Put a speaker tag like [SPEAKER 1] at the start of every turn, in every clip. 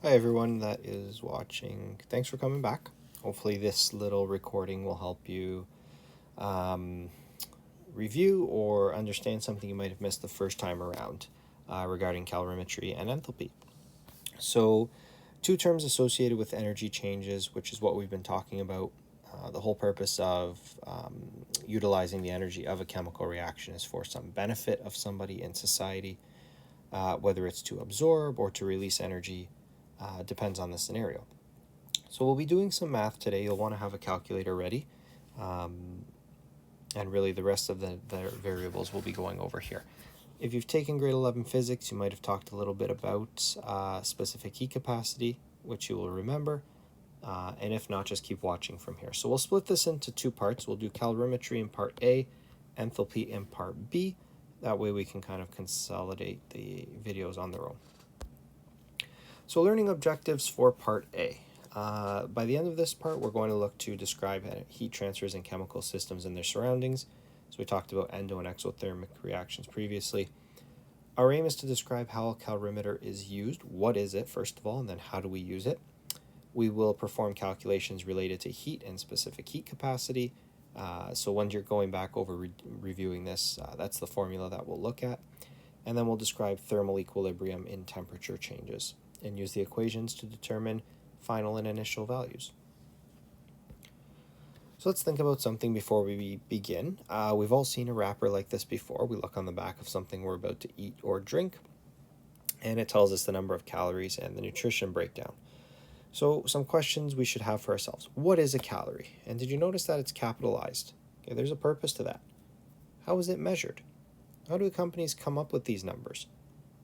[SPEAKER 1] Hi everyone that is watching. Thanks for coming back. Hopefully this little recording will help you um, review or understand something you might have missed the first time around regarding calorimetry and enthalpy. So two terms associated with energy changes, which is what we've been talking about. The whole purpose of utilizing the energy of a chemical reaction is for some benefit of somebody in society, whether it's to absorb or to release energy. Depends on the scenario. So we'll be doing some math today. You'll want to have a calculator ready. And really the rest of the variables we'll be going over here. If you've taken grade 11 physics, you might have talked a little bit about specific heat capacity, which you will remember. And if not, just keep watching from here. So we'll split this into two parts. We'll do calorimetry in part A, enthalpy in part B. That way we can kind of consolidate the videos on their own. So learning objectives for part A. By the end of this part, we're going to look to describe heat transfers in chemical systems and their surroundings. So we talked about endo and exothermic reactions previously. Our aim is to describe how a calorimeter is used. What is it, first of all, and then how do we use it? We will perform calculations related to heat and specific heat capacity. So when you're going back over reviewing this, that's the formula that we'll look at. And then we'll describe thermal equilibrium in temperature changes and use the equations to determine final and initial values. So let's think about something before we begin. We've all seen a wrapper like this before. We look on the back of something we're about to eat or drink, and it tells us the number of calories and the nutrition breakdown. So some questions we should have for ourselves. What is a calorie? And did you notice that it's capitalized? Okay, there's a purpose to that. How is it measured? How do companies come up with these numbers?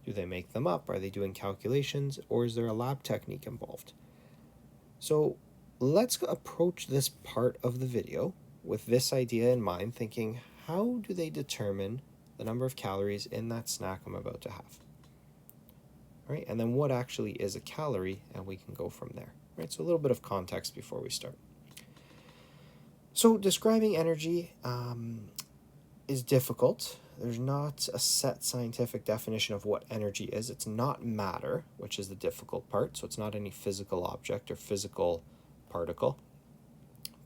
[SPEAKER 1] Do they make them up? Are they doing calculations? Or is there a lab technique involved? So let's approach this part of the video with this idea in mind, thinking, how do they determine the number of calories in that snack I'm about to have? Right? And then what actually is a calorie, and we can go from there. Right? So a little bit of context before we start. So describing energy is difficult. There's not a set scientific definition of what energy is. It's not matter, which is the difficult part. So it's not any physical object or physical particle,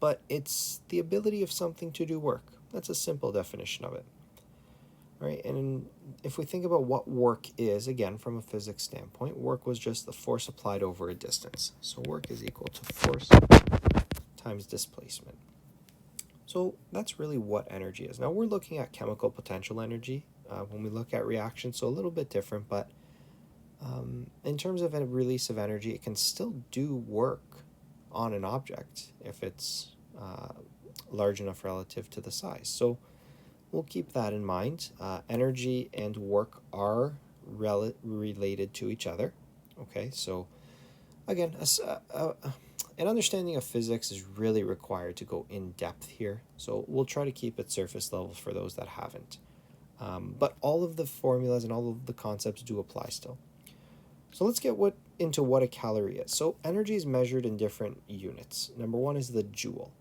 [SPEAKER 1] but it's the ability of something to do work. That's a simple definition of it. Right? And if we think about what work is, again, from a physics standpoint, work was just the force applied over a distance. So work is equal to force times displacement. So that's really what energy is. Now we're looking at chemical potential energy when we look at reactions, so a little bit different, but in terms of a release of energy, it can still do work on an object if it's large enough relative to the size. So we'll keep that in mind. Energy and work are related to each other. Okay, so again, an understanding of physics is really required to go in depth here, so we'll try to keep it surface level for those that haven't. But all of the formulas and all of the concepts do apply still. So let's get into what a calorie is. So energy is measured in different units. Number one is the joule.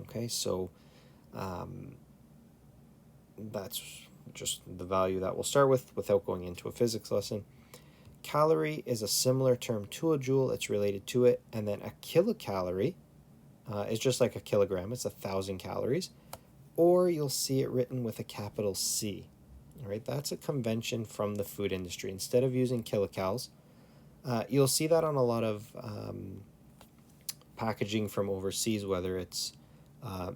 [SPEAKER 1] Okay, so that's just the value that we'll start with without going into a physics lesson. Calorie is a similar term to a joule. It's related to it. And then a kilocalorie is just like a kilogram. It's 1,000 calories. Or you'll see it written with a capital C. All right, that's a convention from the food industry. Instead of using kilocals, you'll see that on a lot of packaging from overseas, whether it's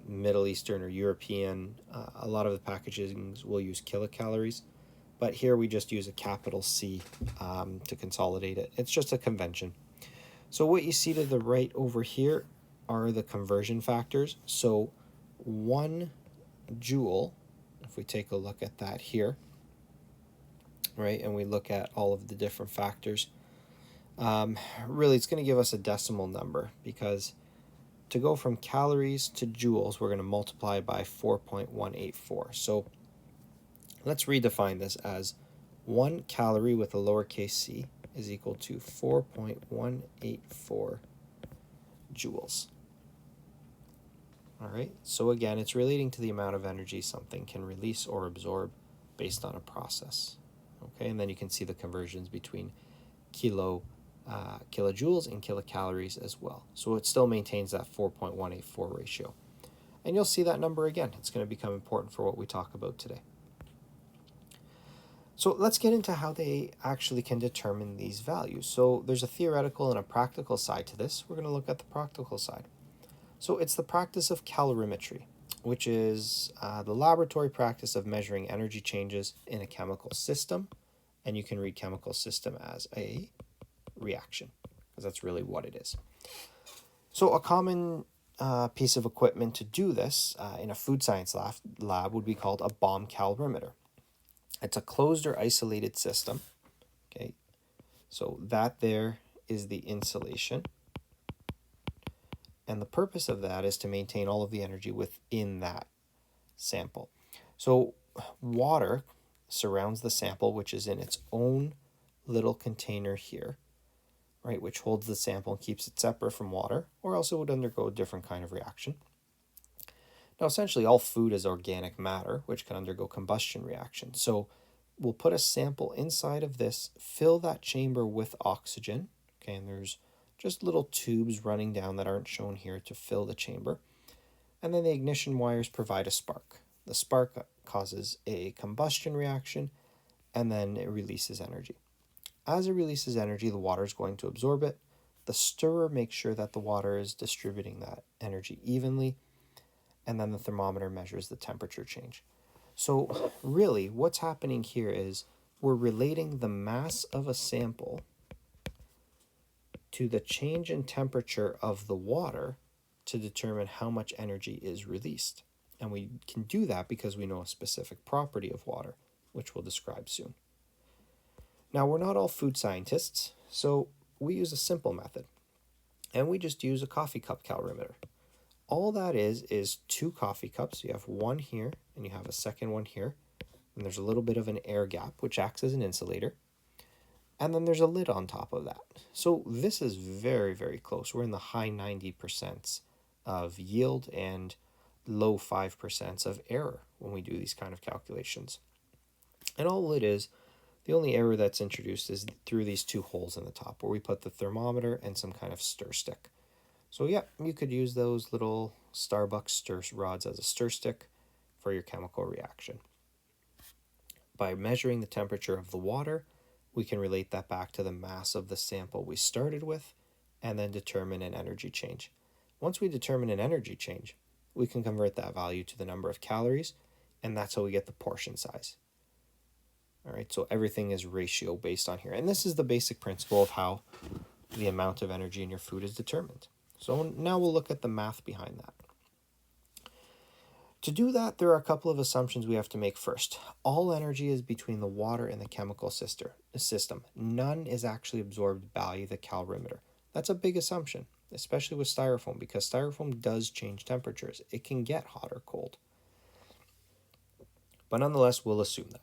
[SPEAKER 1] Middle Eastern or European. A lot of the packaging will use kilocalories. But here we just use a capital C to consolidate it. It's just a convention. So what you see to the right over here are the conversion factors. So 1 joule, if we take a look at that here, right, and we look at all of the different factors, really it's going to give us a decimal number, because to go from calories to joules, we're going to multiply by 4.184. So let's redefine this as 1 calorie with a lowercase c is equal to 4.184 joules. All right, so again, it's relating to the amount of energy something can release or absorb based on a process. Okay, and then you can see the conversions between kilo kilojoules and kilocalories as well. So it still maintains that 4.184 ratio. And you'll see that number again. It's going to become important for what we talk about today. So let's get into how they actually can determine these values. So there's a theoretical and a practical side to this. We're going to look at the practical side. So it's the practice of calorimetry, which is the laboratory practice of measuring energy changes in a chemical system. And you can read chemical system as a reaction, because that's really what it is. So a common piece of equipment to do this in a food science lab would be called a bomb calorimeter. It's a closed or isolated system. Okay, so that there is the insulation. And the purpose of that is to maintain all of the energy within that sample. So water surrounds the sample, which is in its own little container here, right, which holds the sample and keeps it separate from water, or else it would undergo a different kind of reaction. Now, essentially, all food is organic matter, which can undergo combustion reactions. So we'll put a sample inside of this, fill that chamber with oxygen, okay, and there's just little tubes running down that aren't shown here to fill the chamber. And then the ignition wires provide a spark. The spark causes a combustion reaction, and then it releases energy. As it releases energy, the water is going to absorb it. The stirrer makes sure that the water is distributing that energy evenly, and then the thermometer measures the temperature change. So really, what's happening here is we're relating the mass of a sample to the change in temperature of the water to determine how much energy is released. And we can do that because we know a specific property of water, which we'll describe soon. Now, we're not all food scientists, so we use a simple method, and we just use a coffee cup calorimeter. All that is 2 coffee cups. You have one here, and you have a second one here, and there's a little bit of an air gap, which acts as an insulator, and then there's a lid on top of that. So this is very, very close. We're in the high 90% of yield and low 5% of error when we do these kind of calculations. And all it is, the only error that's introduced is through these 2 holes in the top where we put the thermometer and some kind of stir stick. So yeah, you could use those little Starbucks stir rods as a stir stick for your chemical reaction. By measuring the temperature of the water, we can relate that back to the mass of the sample we started with and then determine an energy change. Once we determine an energy change, we can convert that value to the number of calories, and that's how we get the portion size. All right, so everything is ratio based on here. And this is the basic principle of how the amount of energy in your food is determined. So now we'll look at the math behind that. To do that, there are a couple of assumptions we have to make first. All energy is between the water and the chemical system. None is actually absorbed by the calorimeter. That's a big assumption, especially with styrofoam, because styrofoam does change temperatures. It can get hot or cold. But nonetheless, we'll assume that.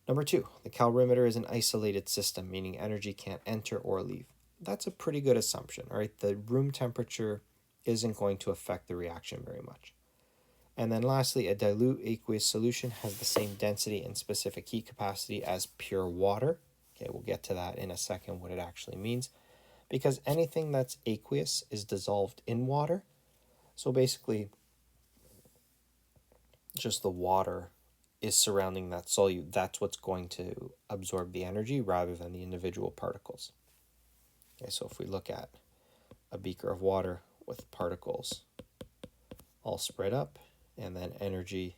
[SPEAKER 1] Number 2, the calorimeter is an isolated system, meaning energy can't enter or leave. That's a pretty good assumption, all right? The room temperature isn't going to affect the reaction very much. And then lastly, a dilute aqueous solution has the same density and specific heat capacity as pure water. Okay, we'll get to that in a second, what it actually means. Because anything that's aqueous is dissolved in water. So basically, just the water is surrounding that solute. That's what's going to absorb the energy rather than the individual particles. Okay, so if we look at a beaker of water with particles all spread up and then energy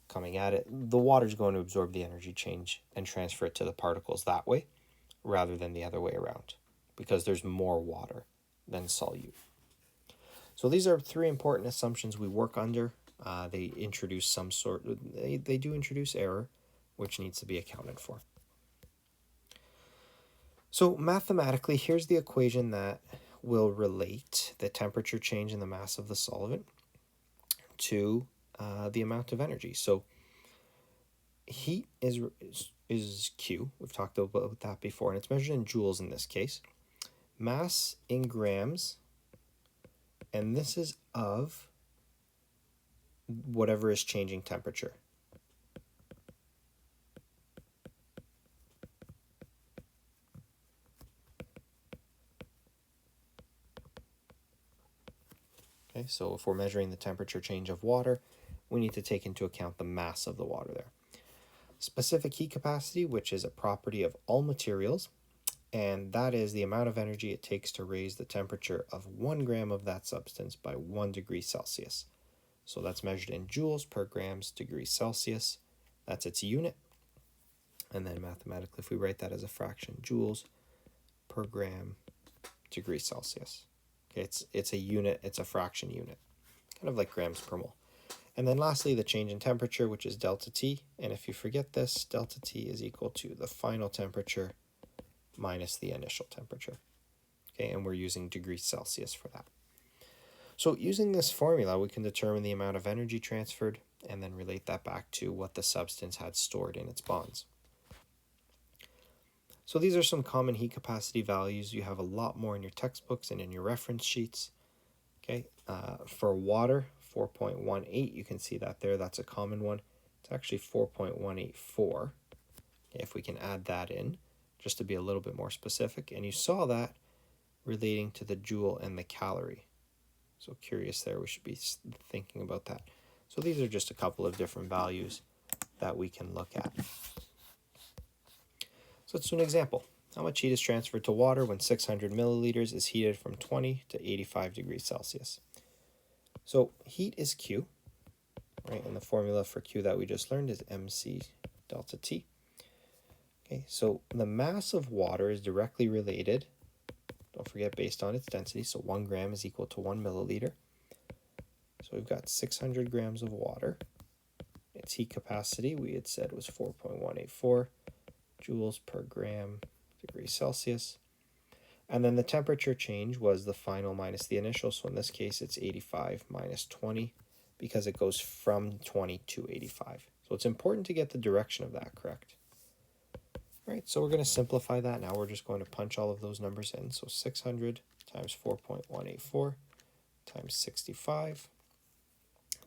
[SPEAKER 1] coming at it, the water is going to absorb the energy change and transfer it to the particles that way rather than the other way around, because there's more water than solute. So these are 3 important assumptions we work under. They introduce they do introduce error, which needs to be accounted for. So mathematically, here's the equation that will relate the temperature change in the mass of the solvent to the amount of energy. So heat is Q. We've talked about that before, and it's measured in joules in this case. Mass in grams, and this is of whatever is changing temperature. Okay, so if we're measuring the temperature change of water, we need to take into account the mass of the water there. Specific heat capacity, which is a property of all materials, and that is the amount of energy it takes to raise the temperature of 1 gram of that substance by 1 degree Celsius. So that's measured in joules per grams degree Celsius. That's its unit. And then mathematically, if we write that as a fraction, joules per gram degree Celsius. Okay, it's a unit, it's a fraction unit, kind of like grams per mole. And then lastly, the change in temperature, which is delta T. And if you forget this, delta T is equal to the final temperature minus the initial temperature. Okay, and we're using degrees Celsius for that. So using this formula, we can determine the amount of energy transferred and then relate that back to what the substance had stored in its bonds. So these are some common heat capacity values. You have a lot more in your textbooks and in your reference sheets. Okay, for water, 4.18, you can see that there. That's a common one. It's actually 4.184. Okay, if we can add that in, just to be a little bit more specific. And you saw that relating to the joule and the calorie. So curious there, we should be thinking about that. So these are just a couple of different values that we can look at. So let's do an example. How much heat is transferred to water when 600 milliliters is heated from 20 to 85 degrees Celsius? So heat is Q, right? And the formula for Q that we just learned is mc delta T. Okay, so the mass of water is directly related, don't forget, based on its density. So 1 gram is equal to 1 milliliter. So we've got 600 grams of water. Its heat capacity, we had said, was 4.184 joules per gram degree Celsius. And then the temperature change was the final minus the initial. So in this case, it's 85 minus 20 because it goes from 20 to 85. So it's important to get the direction of that correct. All right, so we're going to simplify that. Now we're just going to punch all of those numbers in. So 600 times 4.184 times 65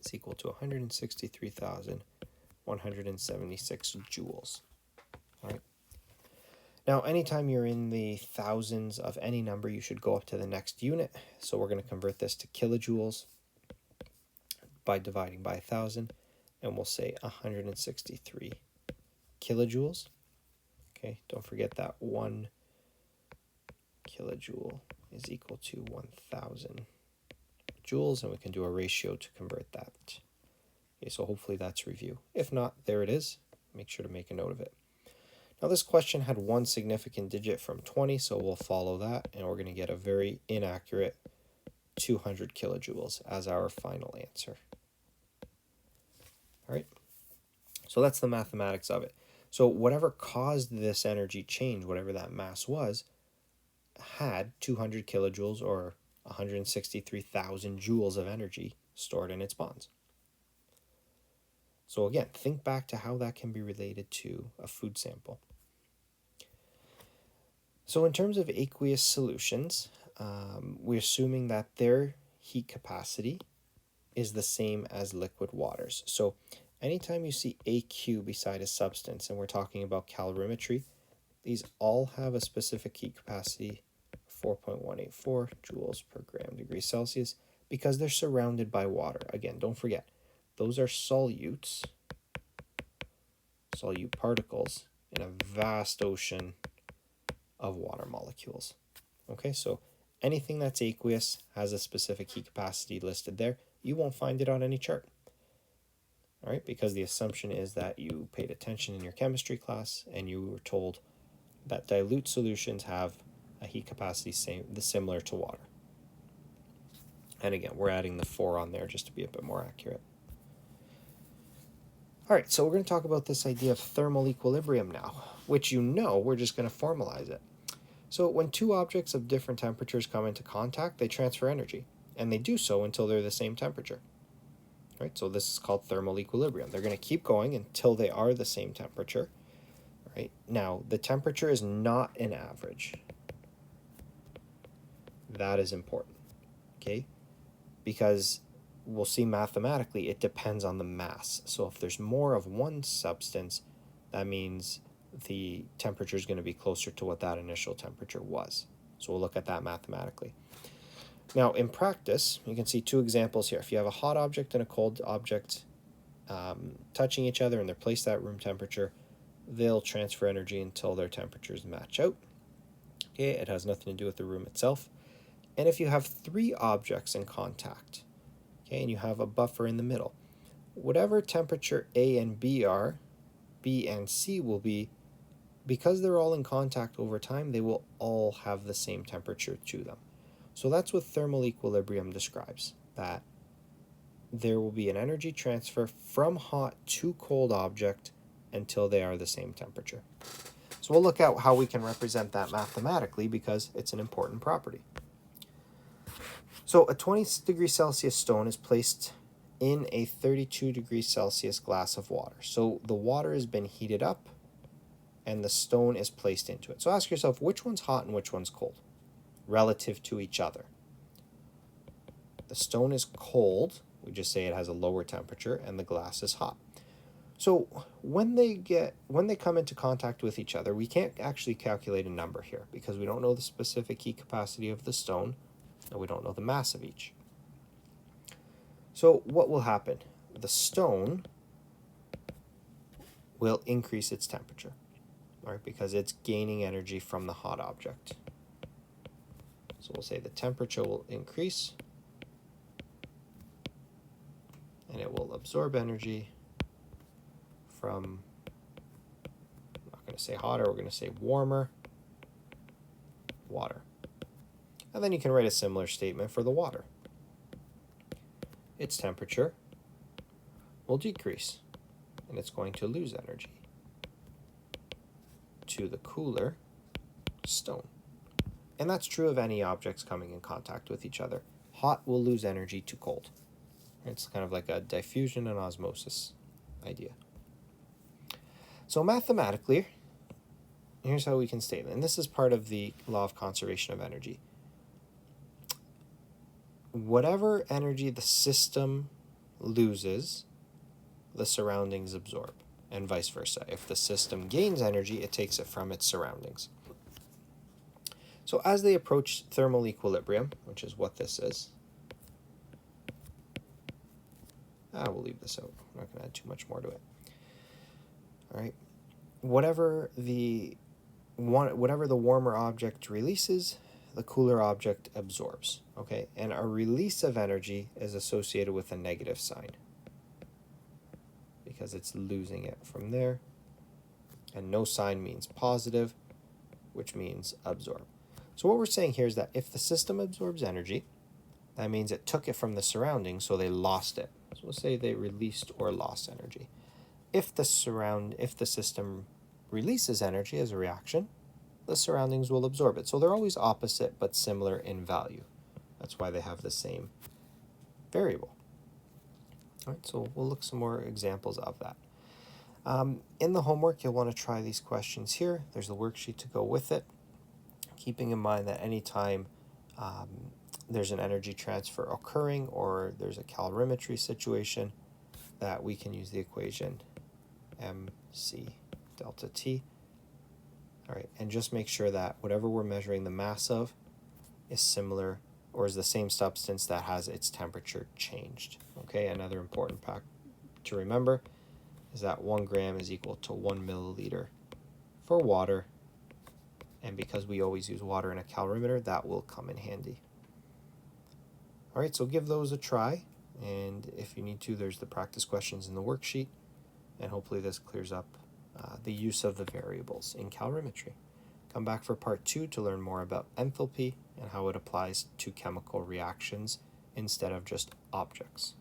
[SPEAKER 1] is equal to 163,176 joules. All right. Now, anytime you're in the thousands of any number, you should go up to the next unit. So we're going to convert this to kilojoules by dividing by 1,000, and we'll say 163 kilojoules. Okay, don't forget that 1 kilojoule is equal to 1,000 joules, and we can do a ratio to convert that. Okay, so hopefully that's review. If not, there it is. Make sure to make a note of it. Now this question had one significant digit from 20, so we'll follow that, and we're going to get a very inaccurate 200 kilojoules as our final answer. All right, so that's the mathematics of it. So whatever caused this energy change, whatever that mass was, had 200 kilojoules or 163,000 joules of energy stored in its bonds. So again, think back to how that can be related to a food sample. So in terms of aqueous solutions, we're assuming that their heat capacity is the same as liquid waters. So anytime you see AQ beside a substance, and we're talking about calorimetry, these all have a specific heat capacity, 4.184 joules per gram degree Celsius, because they're surrounded by water. Again, don't forget, those are solute particles in a vast ocean of water molecules. Okay, so anything that's aqueous has a specific heat capacity listed there. You won't find it on any chart. All right, because the assumption is that you paid attention in your chemistry class and you were told that dilute solutions have a heat capacity similar to water. And again, we're adding the 4 on there just to be a bit more accurate. All right, so we're going to talk about this idea of thermal equilibrium now, which we're just going to formalize it. So when two objects of different temperatures come into contact, they transfer energy, and they do so until they're the same temperature. Right, so this is called thermal equilibrium. They're going to keep going until they are the same temperature. Right, now, the temperature is not an average. That is important, okay? Because we'll see mathematically it depends on the mass. So if there's more of one substance, that means the temperature is going to be closer to what that initial temperature was. So we'll look at that mathematically. Now, in practice, you can see two examples here. If you have a hot object and a cold object touching each other and they're placed at room temperature, they'll transfer energy until their temperatures match out. Okay, it has nothing to do with the room itself. And if you have three objects in contact, okay, and you have a buffer in the middle, whatever temperature A and B are, B and C will be, because they're all in contact over time, they will all have the same temperature to them. So that's what thermal equilibrium describes, that there will be an energy transfer from hot to cold object until they are the same temperature. So we'll look at how we can represent that mathematically because it's an important property. So a 20 degrees Celsius stone is placed in a 32 degrees Celsius glass of water. So the water has been heated up and the stone is placed into it. So ask yourself, which one's hot and which one's cold relative to each other? The stone is cold. We just say it has a lower temperature, and the glass is hot. So when they come into contact with each other, we can't actually calculate a number here because we don't know the specific heat capacity of the stone and we don't know the mass of each. So what will happen? The stone will increase its temperature, right? Because it's gaining energy from the hot object. So we'll say the temperature will increase and it will absorb energy from, I'm not going to say hotter, we're going to say warmer water. And then you can write a similar statement for the water. Its temperature will decrease and it's going to lose energy to the cooler stone. And that's true of any objects coming in contact with each other. Hot will lose energy to cold. It's kind of like a diffusion and osmosis idea. So mathematically, here's how we can state it. And this is part of the law of conservation of energy. Whatever energy the system loses, the surroundings absorb, and vice versa. If the system gains energy, it takes it from its surroundings. So as they approach thermal equilibrium, which is what this is, we'll leave this out. I'm not going to add too much more to it. All right. Whatever the warmer object releases, the cooler object absorbs. Okay, and a release of energy is associated with a negative sign because it's losing it from there. And no sign means positive, which means absorb. So what we're saying here is that if the system absorbs energy, that means it took it from the surroundings, so they lost it. So we'll say they released or lost energy. If the system releases energy as a reaction, the surroundings will absorb it. So they're always opposite but similar in value. That's why they have the same variable. All right, so we'll look some more examples of that. In the homework, you'll want to try these questions here. There's the worksheet to go with it, keeping in mind that anytime there's an energy transfer occurring or there's a calorimetry situation, that we can use the equation mc delta T. All right, and just make sure that whatever we're measuring the mass of is similar or is the same substance that has its temperature changed. Okay, another important fact to remember is that 1 gram is equal to 1 milliliter for water, and because we always use water in a calorimeter, that will come in handy. All right, so give those a try, and if you need to, there's the practice questions in the worksheet, and hopefully this clears up the use of the variables in calorimetry. Come back for part 2 to learn more about enthalpy and how it applies to chemical reactions instead of just objects.